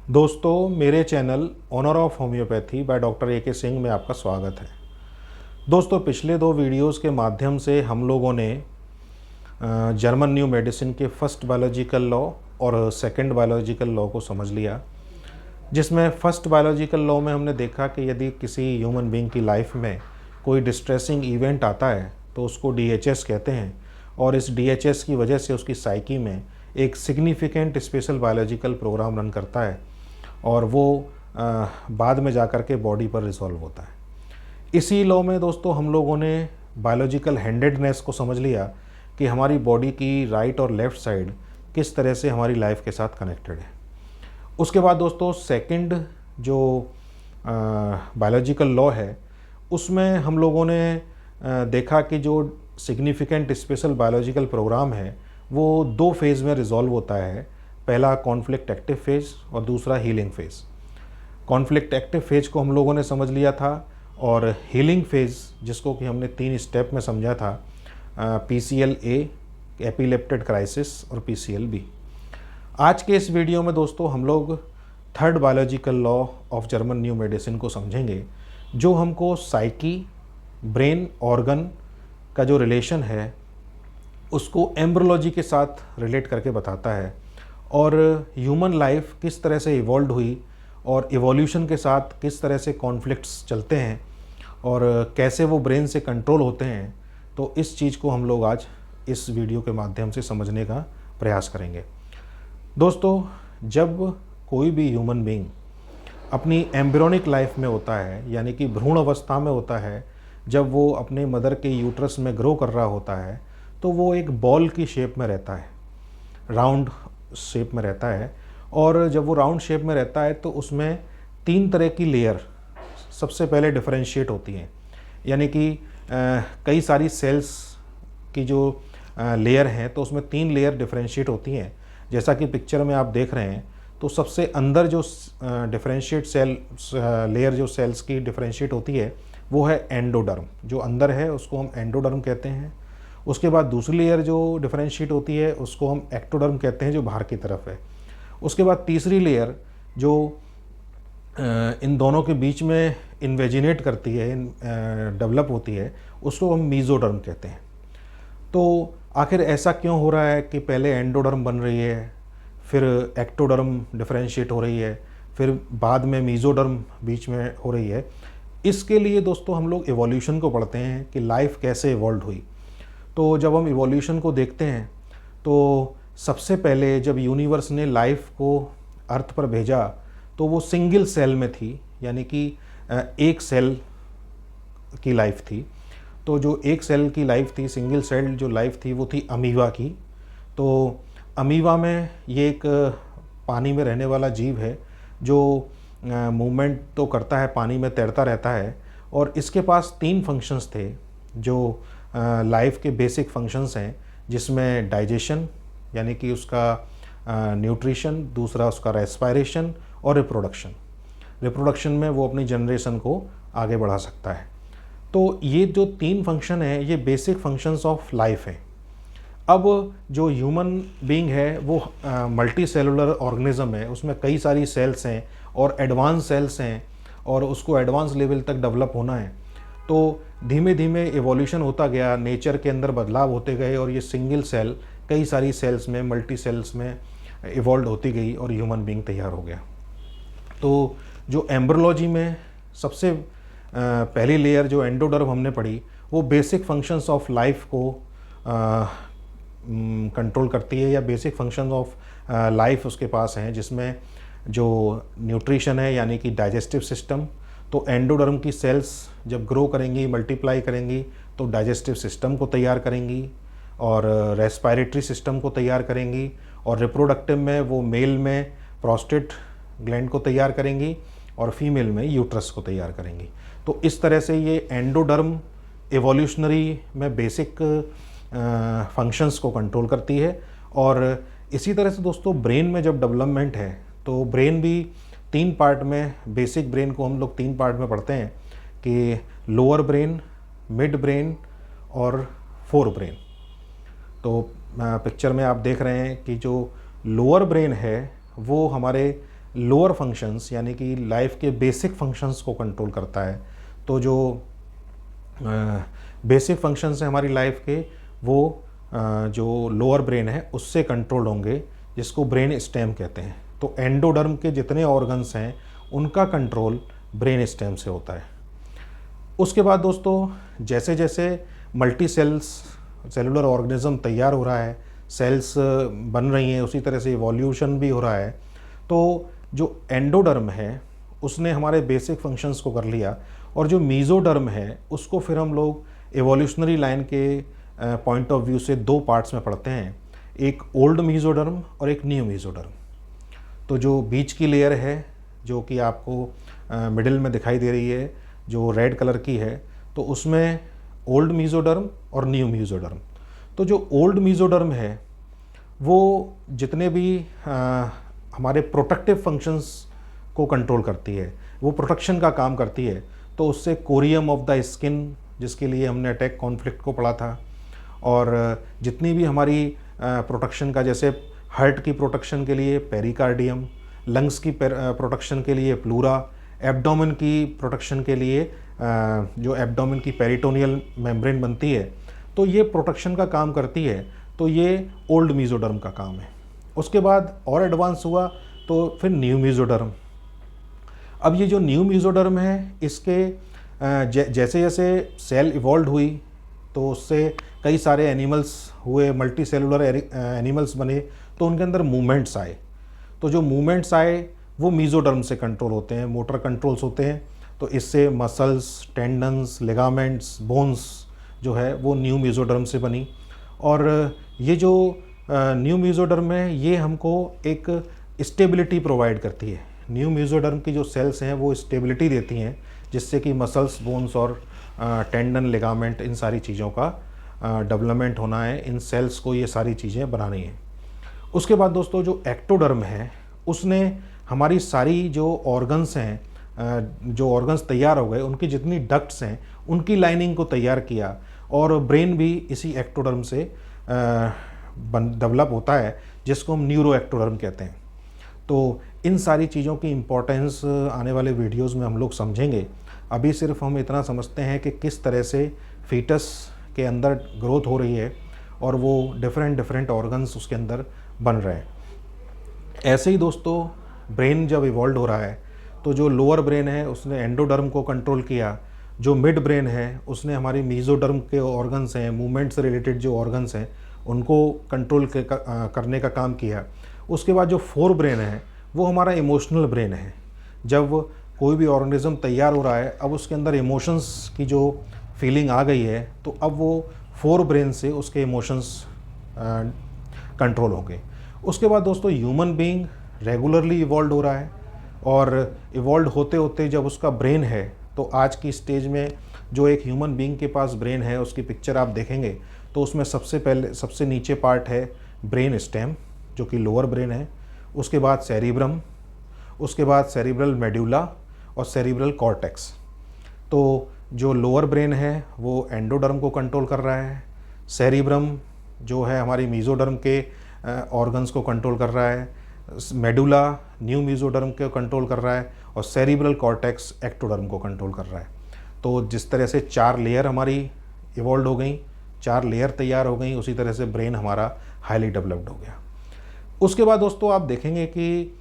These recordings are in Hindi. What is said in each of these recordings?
दोस्तों, मेरे channel honour of homeopathy by doctor A K Singh में आपका स्वागत है। दोस्तों, पिछले दो वीडियोस के माध्यम से हम लोगों ने जर्मन न्यू मेडिसिन के फर्स्ट बायोलॉजिकल लॉ और सेकंड बायोलॉजिकल लॉ को समझ लिया, जिसमें फर्स्ट बायोलॉजिकल लॉ में हमने देखा कि यदि किसी ह्यूमन बीइंग की लाइफ में कोई डिस्ट्रेसिंग इवेंट आता है तो उसको DHS कहते हैं, और इस DHS की वजह से उसकी साइकी में एक significant special biological program run करता है और वो बाद में जाकर के बॉडी पर रिजॉल्व होता है। इसी लॉ में दोस्तों हम लोगों ने बायोलॉजिकल हैंडेडनेस को समझ लिया कि हमारी बॉडी की राइट और लेफ़्ट साइड किस तरह से हमारी लाइफ के साथ कनेक्टेड है। उसके बाद दोस्तों सेकंड जो बायोलॉजिकल लॉ है उसमें हम लोगों ने देखा कि जो सिग्निफिकेंट स्पेशल बायोलॉजिकल प्रोग्राम है वो दो फेज़ में रिजॉल्व होता है। पहला कॉन्फ्लिक्ट एक्टिव फेज़ और दूसरा healing phase. Conflict active phase को हम लोगों ने समझ लिया था, और हीलिंग फेज़ जिसको कि हमने 3 स्टेप में समझा था, PCL-A, एपिलेप्टेड क्राइसिस और PCL-B। आज के इस वीडियो में दोस्तों हम लोग third biological law of German new medicine को समझेंगे, जो हमको साइकी, ब्रेन, ऑर्गन का जो रिलेशन है उसको एम्ब्रोलॉजी के साथ रिलेट करके बताता है, और ह्यूमन लाइफ किस तरह से इवॉल्व हुई और इवोल्यूशन के साथ किस तरह से कॉन्फ्लिक्ट्स चलते हैं और कैसे वो ब्रेन से कंट्रोल होते हैं। तो इस चीज़ को हम लोग आज इस वीडियो के माध्यम से समझने का प्रयास करेंगे। दोस्तों, जब कोई भी ह्यूमन बीइंग अपनी एम्ब्रियोनिक लाइफ में होता है, यानी कि भ्रूण अवस्था में होता है, जब वो अपने मदर के यूट्रस में ग्रो कर रहा होता है तो वो एक बॉल की शेप में रहता है, राउंड शेप में रहता है। और जब वो राउंड शेप में रहता है तो उसमें 3 तरह की लेयर सबसे पहले डिफरेंशिएट होती हैं, यानी कि कई सारी सेल्स की जो लेयर हैं तो उसमें 3 लेयर डिफरेंशिएट होती हैं। जैसा कि पिक्चर में आप देख रहे हैं, तो सबसे अंदर जो डिफरेंशिएट सेल लेयर जो सेल्स की डिफरेंशिएट होती है वो है एंडोडर्म। जो अंदर है उसको हम एंडोडर्म कहते हैं। उसके बाद दूसरी लेयर जो डिफरेंशिएट होती है उसको हम एक्टोडर्म कहते हैं, जो बाहर की तरफ है। उसके बाद तीसरी लेयर जो इन दोनों के बीच में इन्वेजिनेट करती है, डेवलप होती है, उसको हम मीजोडर्म कहते हैं। तो आखिर ऐसा क्यों हो रहा है कि पहले एंडोडर्म बन रही है, फिर एक्टोडर्म डिफरेंशिएट हो रही है, फिर बाद में मीजोडर्म बीच में हो रही है? इसके लिए दोस्तों हम लोग इवोल्यूशन को पढ़ते हैं कि लाइफ कैसे इवॉल्व हुई। तो जब हम इवोल्यूशन को देखते हैं तो सबसे पहले जब यूनिवर्स ने लाइफ को अर्थ पर भेजा तो वो सिंगल सेल में थी, यानी कि एक सेल की लाइफ थी। तो जो एक सेल की लाइफ थी, सिंगल सेल जो लाइफ थी, वो थी अमीबा की। तो अमीबा में ये एक पानी में रहने वाला जीव है जो मूवमेंट तो करता है, पानी में तैरता रहता है, और इसके पास 3 फंक्शंस थे जो लाइफ के बेसिक फंक्शंस हैं, जिसमें डाइजेशन यानी कि उसका न्यूट्रिशन, दूसरा उसका रेस्पायरेशन और रिप्रोडक्शन। रिप्रोडक्शन में वो अपनी जनरेशन को आगे बढ़ा सकता है। तो ये जो 3 फंक्शन हैं ये बेसिक फंक्शंस ऑफ लाइफ हैं। अब जो ह्यूमन बीइंग है वो मल्टी सेलुलर ऑर्गेनिज्म है, उसमें कई सारी सेल्स हैं और एडवांस सेल्स हैं, और उसको एडवांस लेवल तक डेवलप होना है। तो धीमे धीमे इवोल्यूशन होता गया, नेचर के अंदर बदलाव होते गए, और ये सिंगल सेल कई सारी सेल्स में, मल्टी सेल्स में इवॉल्व होती गई और ह्यूमन बीइंग तैयार हो गया। तो जो एम्ब्रोलॉजी में सबसे पहली लेयर जो एंडोडर्म हमने पढ़ी, वो बेसिक फंक्शंस ऑफ लाइफ को कंट्रोल करती है, या बेसिक फंक्शन ऑफ लाइफ उसके पास हैं, जिसमें जो न्यूट्रिशन है यानी कि डाइजेस्टिव सिस्टम। तो एंडोडर्म की सेल्स जब ग्रो करेंगी, मल्टीप्लाई करेंगी, तो डाइजेस्टिव सिस्टम को तैयार करेंगी और रेस्पायरेटरी सिस्टम को तैयार करेंगी, और रिप्रोडक्टिव में वो मेल में प्रोस्टेट ग्लैंड को तैयार करेंगी और फीमेल में यूट्रस को तैयार करेंगी। तो इस तरह से ये एंडोडर्म एवोल्यूशनरी में बेसिक फंक्शंस को कंट्रोल करती है। और इसी तरह से दोस्तों ब्रेन में जब डेवलपमेंट है तो ब्रेन भी 3 पार्ट में, बेसिक ब्रेन को हम लोग 3 पार्ट में पढ़ते हैं कि लोअर ब्रेन, मिड ब्रेन और फोर ब्रेन। तो पिक्चर में आप देख रहे हैं कि जो लोअर ब्रेन है वो हमारे लोअर फंक्शंस यानी कि लाइफ के बेसिक फंक्शंस को कंट्रोल करता है। तो जो बेसिक फंक्शंस हैं हमारी लाइफ के, वो जो लोअर ब्रेन है उससे कंट्रोल होंगे, जिसको ब्रेन स्टेम कहते हैं। तो एंडोडर्म के जितने ऑर्गन्स हैं उनका कंट्रोल ब्रेन स्टेम से होता है। उसके बाद दोस्तों जैसे जैसे मल्टी सेलुलर ऑर्गेनिज्म तैयार हो रहा है, सेल्स बन रही हैं, उसी तरह से इवोल्यूशन भी हो रहा है। तो जो एंडोडर्म है उसने हमारे बेसिक फंक्शंस को कर लिया, और जो मीज़ोडर्म है उसको फिर हम लोग एवोल्यूशनरी लाइन के पॉइंट ऑफ व्यू से दो पार्ट्स में पढ़ते हैं, एक ओल्ड मीज़ोडर्म और एक न्यू मीज़ोडर्म। तो जो बीच की लेयर है जो कि आपको मिडिल में दिखाई दे रही है, जो रेड कलर की है, तो उसमें ओल्ड मीज़ोडर्म और न्यू मीज़ोडर्म। तो जो ओल्ड मीज़ोडर्म है वो जितने भी हमारे प्रोटेक्टिव फंक्शंस को कंट्रोल करती है, वो प्रोटेक्शन का काम करती है। तो उससे कोरियम ऑफ द स्किन, जिसके लिए हमने अटैक कॉन्फ्लिक्ट को पढ़ा था, और जितनी भी हमारी प्रोटेक्शन का, जैसे हार्ट की प्रोटेक्शन के लिए पेरिकार्डियम, लंग्स की प्रोटेक्शन के लिए प्लूरा, एब्डोमेन की प्रोटेक्शन के लिए जो एब्डोमेन की पेरिटोनियल मेम्ब्रेन बनती है, तो ये प्रोटेक्शन का काम करती है। तो ये ओल्ड मीज़ोडर्म का काम है। उसके बाद और एडवांस हुआ तो फिर न्यू मीज़ोडर्म। अब ये जो न्यू मीज़ोडर्म है, इसके जैसे जैसे सेल इवॉल्व हुई तो उससे कई सारे एनिमल्स हुए, मल्टी सेलुलर एनिमल्स बने, तो उनके अंदर मूवमेंट्स आए। तो जो मूवमेंट्स आए वो मीज़ोडर्म से कंट्रोल होते हैं, मोटर कंट्रोल्स होते हैं। तो इससे मसल्स, टेंडन्स, लिगामेंट्स, बोन्स जो है वो न्यू मीज़ोडर्म से बनी। और ये जो न्यू मीज़ोडर्म है ये हमको एक स्टेबिलिटी प्रोवाइड करती है। न्यू मीज़ोडर्म की जो सेल्स हैं वो स्टेबिलिटी देती हैं, जिससे कि मसल्स, बोन्स और टेंडन, लिगामेंट, इन सारी चीज़ों का डेवलपमेंट होना है। इन सेल्स को ये सारी चीज़ें बनानी है। उसके बाद दोस्तों जो एक्टोडर्म है उसने हमारी सारी जो ऑर्गन्स हैं, जो ऑर्गन्स तैयार हो गए, उनकी जितनी डक्ट्स हैं उनकी लाइनिंग को तैयार किया, और ब्रेन भी इसी एक्टोडर्म से डेवलप होता है, जिसको हम न्यूरो एक्टोडर्म कहते हैं। तो इन सारी चीज़ों की इम्पोर्टेंस आने वाले वीडियोस में हम लोग समझेंगे। अभी सिर्फ हम इतना समझते हैं कि किस तरह से फीटस के अंदर ग्रोथ हो रही है और वो डिफरेंट ऑर्गन्स उसके अंदर बन रहे हैं। ऐसे ही दोस्तों ब्रेन जब इवॉल्व हो रहा है तो जो लोअर ब्रेन है उसने एंडोडर्म को कंट्रोल किया, जो मिड ब्रेन है उसने हमारी मीज़ोडर्म के ऑर्गन्स हैं, मूवमेंट से रिलेटेड जो ऑर्गन्स हैं उनको कंट्रोल करने का काम किया। उसके बाद जो फोर ब्रेन है वो हमारा इमोशनल ब्रेन है। जब कोई भी ऑर्गेनिज्म तैयार हो रहा है, अब उसके अंदर इमोशंस की जो फीलिंग आ गई है, तो अब वो फोर ब्रेन से उसके इमोशंस कंट्रोल होंगे। उसके बाद दोस्तों ह्यूमन बीइंग रेगुलरली इवॉल्व हो रहा है, और इवॉल्व होते होते जब उसका ब्रेन है, तो आज की स्टेज में जो एक ह्यूमन बीइंग के पास ब्रेन है उसकी पिक्चर आप देखेंगे तो उसमें सबसे नीचे पार्ट है ब्रेन स्टेम, जो कि लोअर ब्रेन है। उसके बाद सेरिब्रम, उसके बाद सेरिब्रल मेड्यूला और सेरिब्रल कॉर्टेक्स। तो जो लोअर ब्रेन है वो एंडोडर्म को कंट्रोल कर रहा है, सेरिब्रम जो है हमारी मीज़ोडर्म के ऑर्गन्स को कंट्रोल कर रहा है, मेडुला न्यू मीज़ोडर्म को कंट्रोल कर रहा है, और सेरिब्रल कॉर्टेक्स एक्टोडर्म को कंट्रोल कर रहा है। तो जिस तरह से 4 लेयर हमारी इवॉल्व हो गई, 4 लेयर तैयार हो गई, उसी तरह से ब्रेन हमारा हाईली डेवलप्ड हो गया। उसके बाद दोस्तों आप देखेंगे कि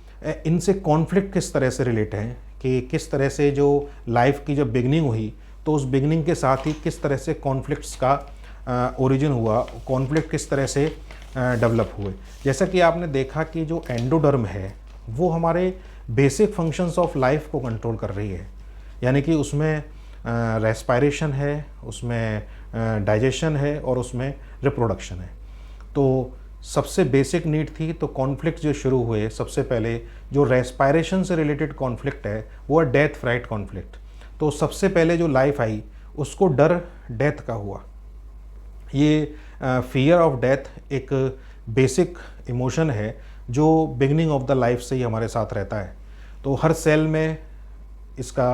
इनसे कॉन्फ्लिक्ट किस तरह से रिलेट है, कि किस तरह से जो लाइफ की जब बिगनिंग हुई तो उस बिगनिंग के साथ ही किस तरह से कॉन्फ्लिक्ट्स का ओरिजिन हुआ, कॉन्फ्लिक्ट किस तरह से डेवलप हुए। जैसा कि आपने देखा कि जो एंडोडर्म है वो हमारे बेसिक फंक्शंस ऑफ लाइफ को कंट्रोल कर रही है, यानी कि उसमें रेस्पायरेशन है, उसमें डाइजेशन है और उसमें रिप्रोडक्शन है। तो सबसे बेसिक नीड थी, तो कॉन्फ्लिक्ट जो शुरू हुए सबसे पहले जो रेस्पायरेशन से रिलेटेड कॉन्फ्लिक्ट है वो है डेथ फ्राइट कॉन्फ्लिक्ट। तो सबसे पहले जो लाइफ आई उसको डर डेथ का हुआ। ये फियर ऑफ डेथ एक बेसिक इमोशन है जो बिगनिंग ऑफ द लाइफ से ही हमारे साथ रहता है। तो हर सेल में इसका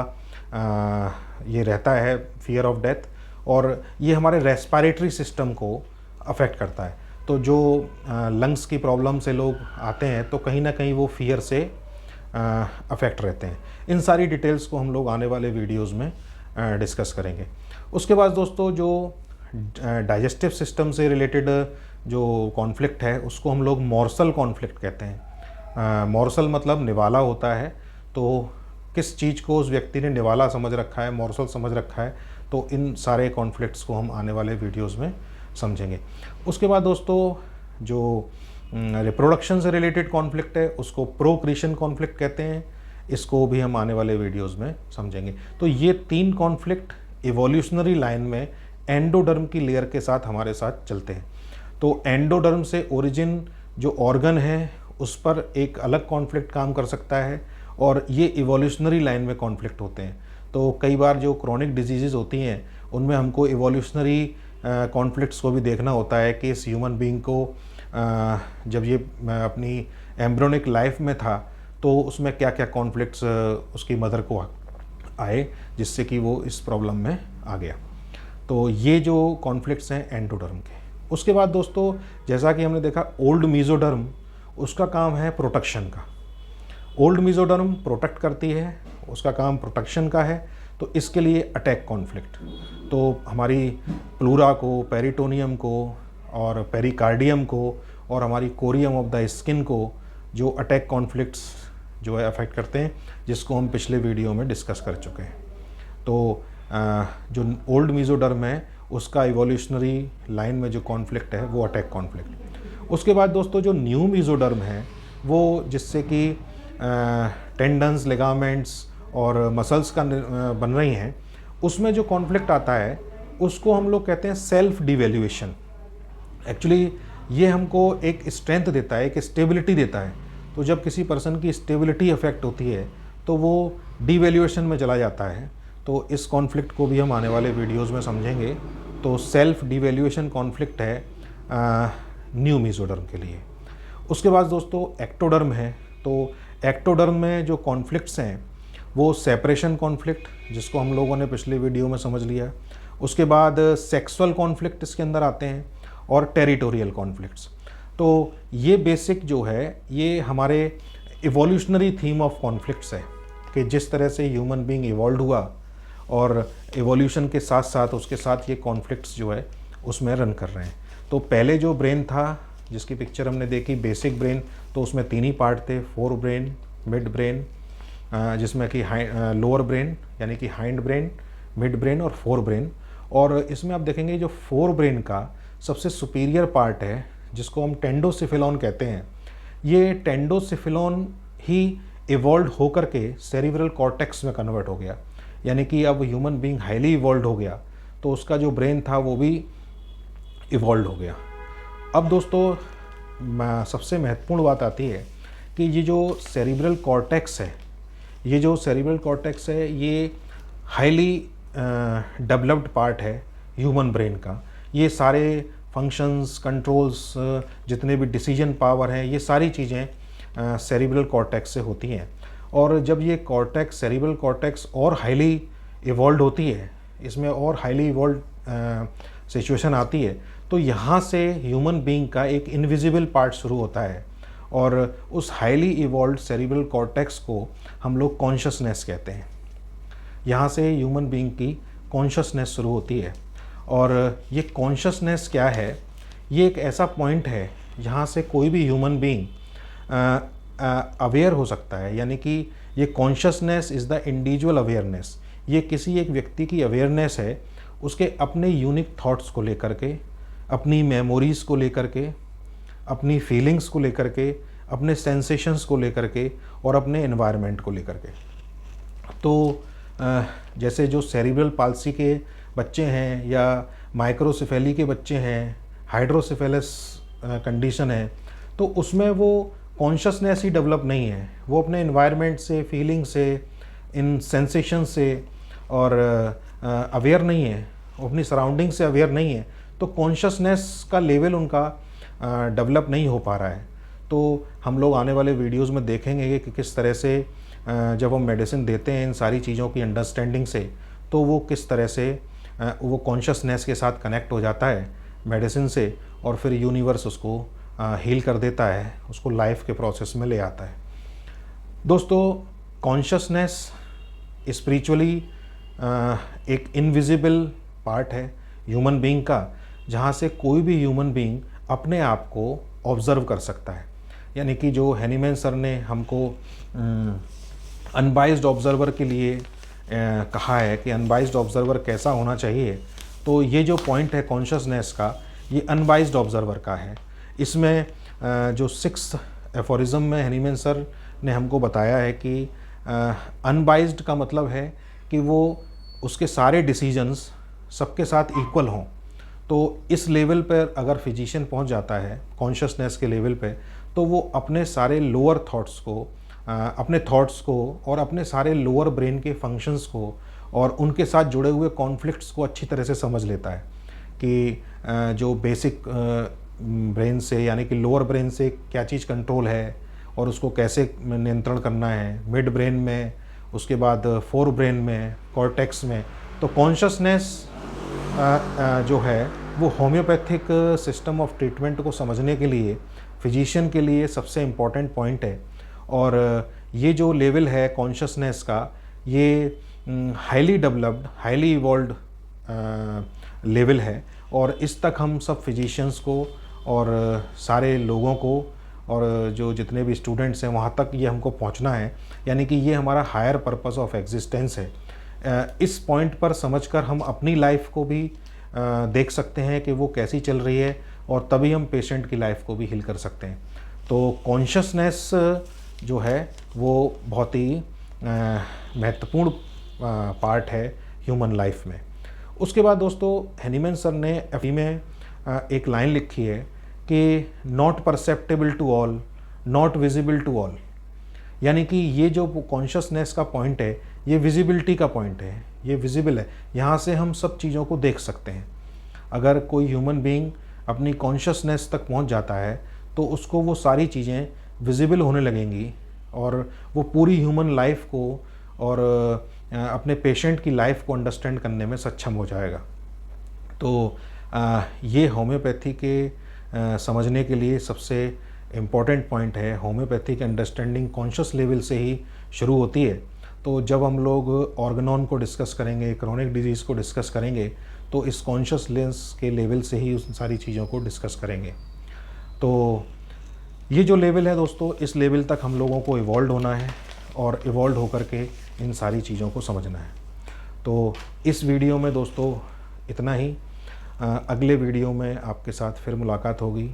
ये रहता है फियर ऑफ डेथ, और ये हमारे रेस्पायरेटरी सिस्टम को अफेक्ट करता है। तो जो लंग्स की प्रॉब्लम से लोग आते हैं तो कहीं ना कहीं वो फियर से अफेक्ट रहते हैं। इन सारी डिटेल्स को हम लोग आने वाले वीडियोस में डिस्कस करेंगे। उसके बाद दोस्तों जो डाइजेस्टिव सिस्टम से रिलेटेड जो कॉन्फ्लिक्ट है उसको हम लोग मॉर्सल कॉन्फ्लिक्ट कहते हैं। मॉर्सल मतलब निवाला होता है, तो किस चीज़ को उस व्यक्ति ने निवाला समझ रखा है, मॉर्सल समझ रखा है, तो इन सारे कॉन्फ्लिक्ट्स को हम आने वाले वीडियोस में समझेंगे। उसके बाद दोस्तों जो रिप्रोडक्शन से रिलेटेड कॉन्फ्लिक्ट है उसको प्रोक्रिएशन कॉन्फ्लिक्ट कहते हैं, इसको भी हम आने वाले वीडियोस में समझेंगे। तो ये 3 कॉन्फ्लिक्ट इवोल्यूशनरी लाइन में एंडोडर्म की लेयर के साथ हमारे साथ चलते हैं। तो एंडोडर्म से ओरिजिन जो ऑर्गन है उस पर एक अलग कॉन्फ्लिक्ट काम कर सकता है, और ये इवोल्यूशनरी लाइन में कॉन्फ्लिक्ट होते हैं। तो कई बार जो क्रॉनिक डिजीज़ होती हैं उनमें हमको इवोल्यूशनरी कॉन्फ्लिक्ट्स को भी देखना होता है कि इस ह्यूमन बीइंग को जब ये अपनी एम्ब्रियोनिक लाइफ में था तो उसमें क्या क्या कॉन्फ्लिक्ट्स उसकी मदर को आए जिससे कि वो इस प्रॉब्लम में आ गया। तो ये जो कॉन्फ्लिक्ट्स हैं एंडोडर्म के। उसके बाद दोस्तों जैसा कि हमने देखा ओल्ड मीजोडर्म, उसका काम है प्रोटेक्शन का। ओल्ड मीजोडर्म प्रोटेक्ट करती है, उसका काम प्रोटेक्शन का है, तो इसके लिए अटैक कॉन्फ्लिक्ट। तो हमारी प्लूरा को, पेरिटोनियम को और पेरिकार्डियम को और हमारी कोरियम ऑफ द स्किन को जो अटैक कॉन्फ्लिक्ट्स जो है अफेक्ट करते हैं, जिसको हम पिछले वीडियो में डिस्कस कर चुके हैं। तो जो ओल्ड मीजोडर्म है उसका इवोल्यूशनरी लाइन में जो कॉन्फ्लिक्ट है वो अटैक कॉन्फ्लिक्ट। उसके बाद दोस्तों जो न्यू मीजोडर्म है वो जिससे कि टेंडन्स, लिगामेंट्स और मसल्स का बन रही हैं, उसमें जो कॉन्फ्लिक्ट आता है उसको हम लोग कहते हैं सेल्फ डिवैल्यूएशन। एक्चुअली ये हमको एक स्ट्रेंथ देता है, एक स्टेबिलिटी देता है। तो जब किसी पर्सन की स्टेबिलिटी अफेक्ट होती है तो वो डिवैल्यूएशन में चला जाता है। तो इस कॉन्फ्लिक्ट को भी हम आने वाले वीडियोस में समझेंगे। तो सेल्फ डिवैल्यूएशन कॉन्फ्लिक्ट है न्यू मीजोडर्म के लिए। उसके बाद दोस्तों एक्टोडर्म है। तो एक्टोडर्म में जो कॉन्फ्लिक्ट्स हैं वो सेपरेशन कॉन्फ्लिक्ट, जिसको हम लोगों ने पिछले वीडियो में समझ लिया। उसके बाद सेक्सुअल कॉन्फ्लिक्ट इसके अंदर आते हैं और टेरिटोरियल कॉन्फ्लिक्ट्स। तो ये बेसिक जो है ये हमारे इवोल्यूशनरी थीम ऑफ कॉन्फ्लिक्ट्स है कि जिस तरह से ह्यूमन बीइंग इवॉल्व हुआ और इवोल्यूशन के साथ साथ उसके साथ ये कॉन्फ्लिक्ट्स जो है उसमें रन कर रहे हैं। तो पहले जो ब्रेन था जिसकी पिक्चर हमने देखी बेसिक ब्रेन, तो उसमें 3 ही पार्ट थे, फोर ब्रेन, मिड ब्रेन, जिसमें कि लोअर ब्रेन यानी कि हाइंड ब्रेन, मिड ब्रेन और फोर ब्रेन। और इसमें आप देखेंगे जो फोर ब्रेन का सबसे सुपीरियर पार्ट है जिसको हम टेंडोसिफिलॉन कहते हैं, ये टेंडोसिफिलॉन ही इवॉल्व होकर के सेरिब्रल कॉर्टेक्स में कन्वर्ट हो गया। यानी कि अब ह्यूमन बीइंग हाईली इवॉल्व हो गया तो उसका जो ब्रेन था वो भी इवॉल्व हो गया। अब दोस्तों सबसे महत्वपूर्ण बात आती है कि ये जो सेरिब्रल कॉर्टेक्स है, ये जो सेरिब्रल कॉर्टेक्स है ये हाईली डेवलप्ड पार्ट है ह्यूमन ब्रेन का। ये सारे फंक्शंस, कंट्रोल्स, जितने भी डिसीजन पावर हैं, ये सारी चीज़ें सेरिब्रल कॉर्टेक्स से होती हैं। और जब ये कॉर्टेक्स, सेरिब्रल कॉर्टेक्स और हाईली इवॉल्व होती है, इसमें और हाईली इवॉल्व सिचुएशन आती है, तो यहाँ से ह्यूमन बीइंग का एक इनविजिबल पार्ट शुरू होता है। और उस हाईली इवॉल्व सेरिब्रल कॉर्टेक्स को हम लोग कॉन्शसनेस कहते हैं। यहाँ से ह्यूमन बीइंग की कॉन्शसनेस शुरू होती है। और ये कॉन्शसनेस क्या है? ये एक ऐसा पॉइंट है जहाँ से कोई भी ह्यूमन बीइंग अवेयर हो सकता है। यानी कि ये consciousness is the individual awareness. ये किसी एक व्यक्ति की अवेयरनेस है उसके अपने यूनिक थॉट्स को लेकर के, अपनी मेमोरीज़ को लेकर के, अपनी फीलिंग्स को लेकर के, अपने सेंसेशंस को लेकर के और अपने एनवायरनमेंट को लेकर के। तो जैसे जो सेरिब्रल पाल्सी के बच्चे हैं या माइक्रोसेफेली के बच्चे हैं, हाइड्रोसेफेलस कंडीशन है, तो उसमें वो कॉन्शसनेस ही डेवलप नहीं है। वो अपने एनवायरनमेंट से, फीलिंग से, इन सेंसेशन से और अवेयर नहीं है, अपनी सराउंडिंग से अवेयर नहीं है। तो कॉन्शसनेस का लेवल उनका डेवलप नहीं हो पा रहा है। तो हम लोग आने वाले वीडियोस में देखेंगे कि किस तरह से जब हम मेडिसिन देते हैं इन सारी चीज़ों की अंडरस्टैंडिंग से, तो वो किस तरह से वो कॉन्शसनेस के साथ कनेक्ट हो जाता है मेडिसिन से, और फिर यूनिवर्स उसको हील कर देता है, उसको लाइफ के प्रोसेस में ले आता है। दोस्तों, कॉन्शसनेस स्पिरिचुअली एक इनविजिबल पार्ट है ह्यूमन बीइंग का, जहाँ से कोई भी ह्यूमन बीइंग अपने आप को ऑब्ज़र्व कर सकता है। यानी कि जो हैनीमैन सर ने हमको अनबाइज्ड ऑब्ज़र्वर के लिए कहा है कि अनबाइज्ड ऑब्ज़र्वर कैसा होना चाहिए, तो ये जो पॉइंट है कॉन्शसनेस का, ये अनबाइज्ड ऑब्ज़र्वर का है। इसमें जो 6th एफोरिज्म में हैनीमैन सर ने हमको बताया है कि अनबाइज्ड का मतलब है कि वो उसके सारे डिसीजंस सबके साथ इक्वल हों। तो इस लेवल पर अगर फिजिशियन पहुंच जाता है कॉन्शसनेस के लेवल पे, तो वो अपने सारे लोअर थॉट्स को, अपने थॉट्स को और अपने सारे लोअर ब्रेन के फंक्शंस को और उनके साथ जुड़े हुए कॉन्फ्लिक्ट्स को अच्छी तरह से समझ लेता है कि जो बेसिक ब्रेन से, यानी कि लोअर ब्रेन से क्या चीज़ कंट्रोल है और उसको कैसे नियंत्रण करना है, मिड ब्रेन में, उसके बाद फोर ब्रेन में, कॉर्टेक्स में। तो कॉन्शसनेस जो है वो होम्योपैथिक सिस्टम ऑफ ट्रीटमेंट को समझने के लिए फिजिशियन के लिए सबसे इम्पॉर्टेंट पॉइंट है। और ये जो लेवल है कॉन्शसनेस का, ये highly developed, highly evolved level है और इस तक हम सब फिजिशियंस को और सारे लोगों को और जो जितने भी स्टूडेंट्स हैं वहाँ तक ये हमको पहुँचना है। यानी कि ये हमारा हायर पर्पस ऑफ एग्जिस्टेंस है। इस पॉइंट पर समझकर हम अपनी लाइफ को भी देख सकते हैं कि वो कैसी चल रही है और तभी हम पेशेंट की लाइफ को भी हील कर सकते हैं। तो कॉन्शसनेस जो है वो बहुत ही महत्वपूर्ण पार्ट है ह्यूमन लाइफ में। उसके बाद दोस्तों, हैनीमैन सर ने एफी में एक लाइन लिखी है कि not perceptible to all, not visible to all. यानी कि ये जो कॉन्शसनेस का पॉइंट है, ये विजिबिलिटी का पॉइंट है, ये विजिबल है, यहाँ से हम सब चीज़ों को देख सकते हैं। अगर कोई ह्यूमन बीइंग अपनी कॉन्शसनेस तक पहुँच जाता है तो उसको वो सारी चीज़ें विजिबल होने लगेंगी और वो पूरी ह्यूमन लाइफ को और अपने पेशेंट की लाइफ को अंडरस्टैंड करने में सक्षम हो जाएगा। तो ये होम्योपैथी के समझने के लिए सबसे इम्पॉर्टेंट पॉइंट है। होम्योपैथिक अंडरस्टैंडिंग कॉन्शियस लेवल से ही शुरू होती है। तो जब हम लोग ऑर्गेनॉन को डिस्कस करेंगे, क्रोनिक डिजीज़ को डिस्कस करेंगे, तो इस कॉन्शियसनेस के लेवल से ही उस सारी चीज़ों को डिस्कस करेंगे। तो ये जो लेवल है दोस्तों, इस लेवल तक हम लोगों को इवॉल्व होना है और इवॉल्व होकर के इन सारी चीज़ों को समझना है। तो इस वीडियो में दोस्तों इतना ही। अगले वीडियो में आपके साथ फिर मुलाकात होगी।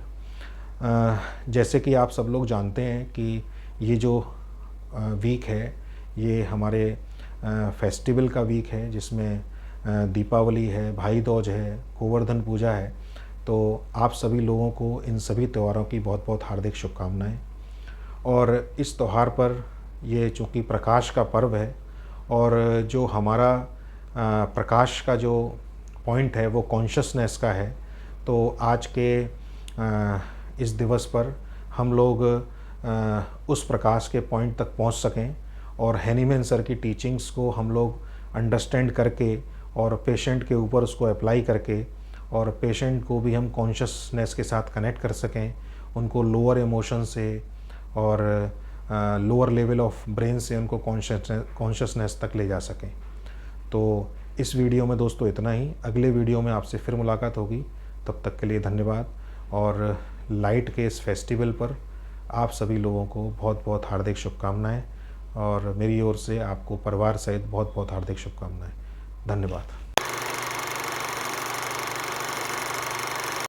जैसे कि आप सब लोग जानते हैं कि ये जो वीक है ये हमारे फेस्टिवल का वीक है, जिसमें दीपावली है, भाई दूज है, गोवर्धन पूजा है। तो आप सभी लोगों को इन सभी त्योहारों की बहुत बहुत हार्दिक शुभकामनाएं। और इस त्यौहार पर, ये चूँकि प्रकाश का पर्व है और जो हमारा प्रकाश का जो पॉइंट है वो कॉन्शसनेस का है, तो आज के इस दिवस पर हम लोग उस प्रकाश के पॉइंट तक पहुंच सकें और हैनीमैन सर की टीचिंग्स को हम लोग अंडरस्टैंड करके और पेशेंट के ऊपर उसको अप्लाई करके और पेशेंट को भी हम कॉन्शसनेस के साथ कनेक्ट कर सकें, उनको लोअर इमोशन से और लोअर लेवल ऑफ ब्रेन से उनको कॉन्शसनेस तक ले जा सकें। तो इस वीडियो में दोस्तों इतना ही। अगले वीडियो में आपसे फिर मुलाकात होगी। तब तक के लिए धन्यवाद। और लाइट के इस फेस्टिवल पर आप सभी लोगों को बहुत बहुत हार्दिक शुभकामनाएं और मेरी ओर से आपको परिवार सहित बहुत बहुत हार्दिक शुभकामनाएं। धन्यवाद।